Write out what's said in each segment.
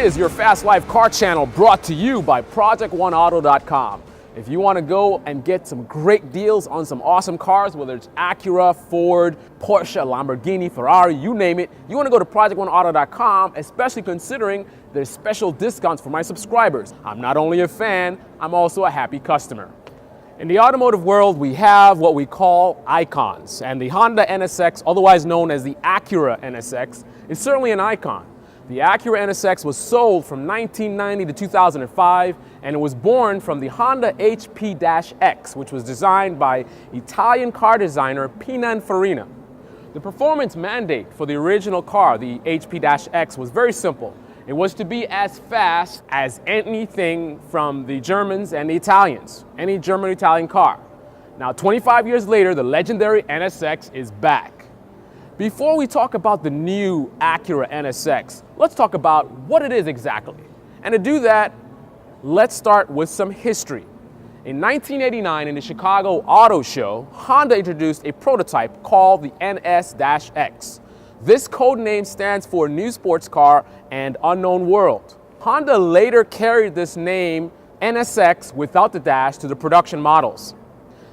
is your Fast Life Car Channel, brought to you by ProjectOneAuto.com. If you want to go and get some great deals on some awesome cars, whether it's Acura, Ford, Porsche, Lamborghini, Ferrari, you name it, you want to go to ProjectOneAuto.com, especially considering there's special discounts for my subscribers. I'm not only a fan, I'm also a happy customer. In the automotive world, we have what we call icons, and the Honda NSX, otherwise known as the Acura NSX, is certainly an icon. The Acura NSX was sold from 1990 to 2005, and it was born from the Honda HP-X, which was designed by Italian car designer Pininfarina. The performance mandate for the original car, the HP-X, was very simple. It was to be as fast as anything from the Germans and the Italians, any German-Italian car. Now, 25 years later, the legendary NSX is back. Before we talk about the new Acura NSX, let's talk about what it is exactly. And to do that, let's start with some history. In 1989, in the Chicago Auto Show, Honda introduced a prototype called the NS-X. This code name stands for New Sports Car and Unknown World. Honda later carried this name NSX without the dash to the production models.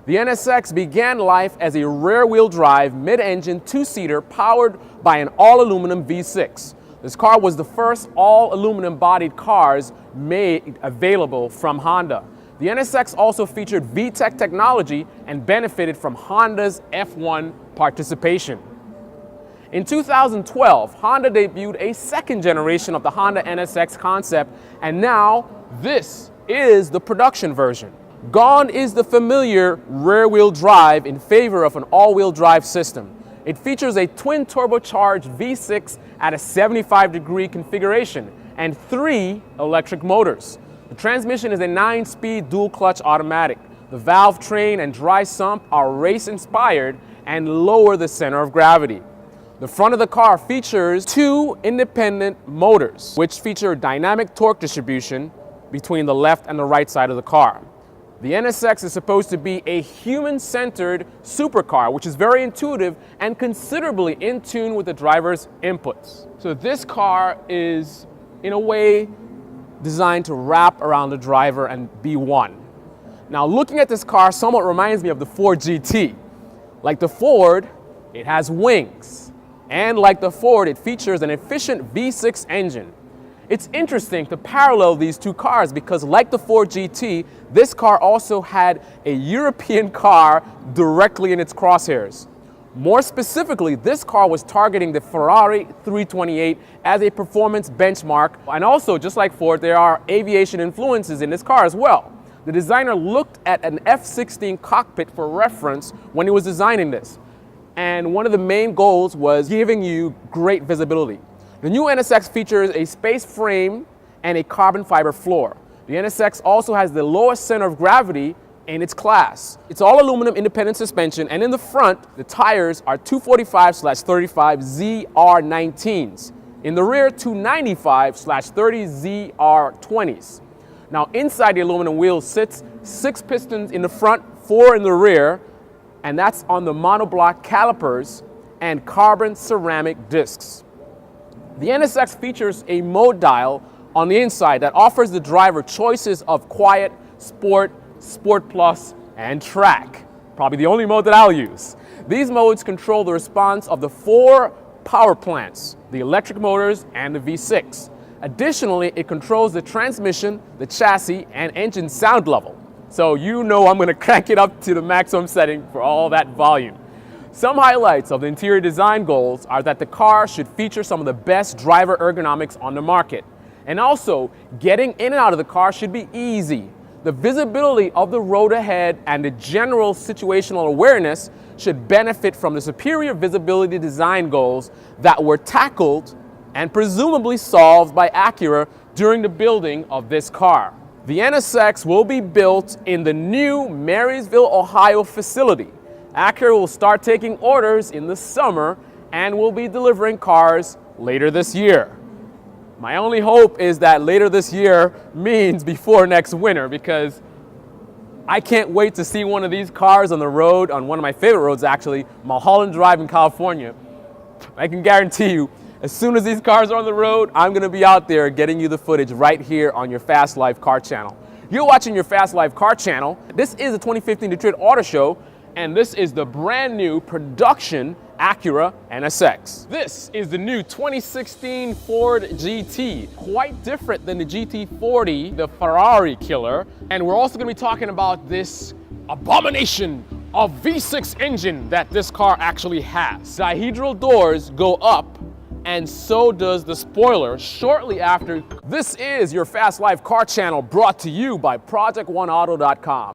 The NSX began life as a rear-wheel drive, mid-engine, two-seater powered by an all-aluminum V6. This car was the first all-aluminum bodied cars made available from Honda. The NSX also featured VTEC technology and benefited from Honda's F1 participation. In 2012, Honda debuted a second generation of the Honda NSX concept, and now this is the production version. Gone is the familiar rear-wheel drive in favor of an all-wheel drive system. It features a twin turbocharged V6 at a 75-degree configuration and 3 electric motors. The transmission is a 9-speed dual-clutch automatic. The valve train and dry sump are race-inspired and lower the center of gravity. The front of the car features 2 independent motors, which feature dynamic torque distribution between the left and the right side of the car. The NSX is supposed to be a human-centered supercar, which is very intuitive and considerably in tune with the driver's inputs. So this car is, in a way, designed to wrap around the driver and be one. Now, looking at this car somewhat reminds me of the Ford GT. Like the Ford, it has wings. And like the Ford, it features an efficient V6 engine. It's interesting to parallel these two cars because, like the Ford GT, this car also had a European car directly in its crosshairs. More specifically, this car was targeting the Ferrari 328 as a performance benchmark. And also, just like Ford, there are aviation influences in this car as well. The designer looked at an F-16 cockpit for reference when he was designing this. And one of the main goals was giving you great visibility. The new NSX features a space frame and a carbon fiber floor. The NSX also has the lowest center of gravity in its class. It's all aluminum independent suspension, and in the front, the tires are 245/35 ZR19s. In the rear, 295/30 ZR20s. Now, inside the aluminum wheel sits 6 pistons in the front, 4 in the rear, and that's on the monoblock calipers and carbon ceramic discs. The NSX features a mode dial on the inside that offers the driver choices of quiet, sport, sport plus, and track. Probably the only mode that I'll use. These modes control the response of the 4 power plants, the electric motors, and the V6. Additionally, it controls the transmission, the chassis, and engine sound level. So you know I'm going to crank it up to the maximum setting for all that volume. Some highlights of the interior design goals are that the car should feature some of the best driver ergonomics on the market. And also, getting in and out of the car should be easy. The visibility of the road ahead and the general situational awareness should benefit from the superior visibility design goals that were tackled and presumably solved by Acura during the building of this car. The NSX will be built in the new Marysville, Ohio facility. Acura will start taking orders in the summer and will be delivering cars later this year. My only hope is that later this year means before next winter, because I can't wait to see one of these cars on the road, on one of my favorite roads actually, Mulholland Drive in California. I can guarantee you As soon as these cars are on the road, I'm gonna be out there getting you the footage right here on your Fast Life Car channel. You're watching your Fast Life Car channel. This is the 2015 Detroit Auto Show, and this is the brand new production Acura NSX. This is the new 2016 Ford GT, quite different than the GT40, the Ferrari killer. And we're also gonna be talking about this abomination of V6 engine that this car actually has. Dihedral doors go up, and so does the spoiler shortly after. This is your Fast Life Car channel, brought to you by ProjectOneAuto.com.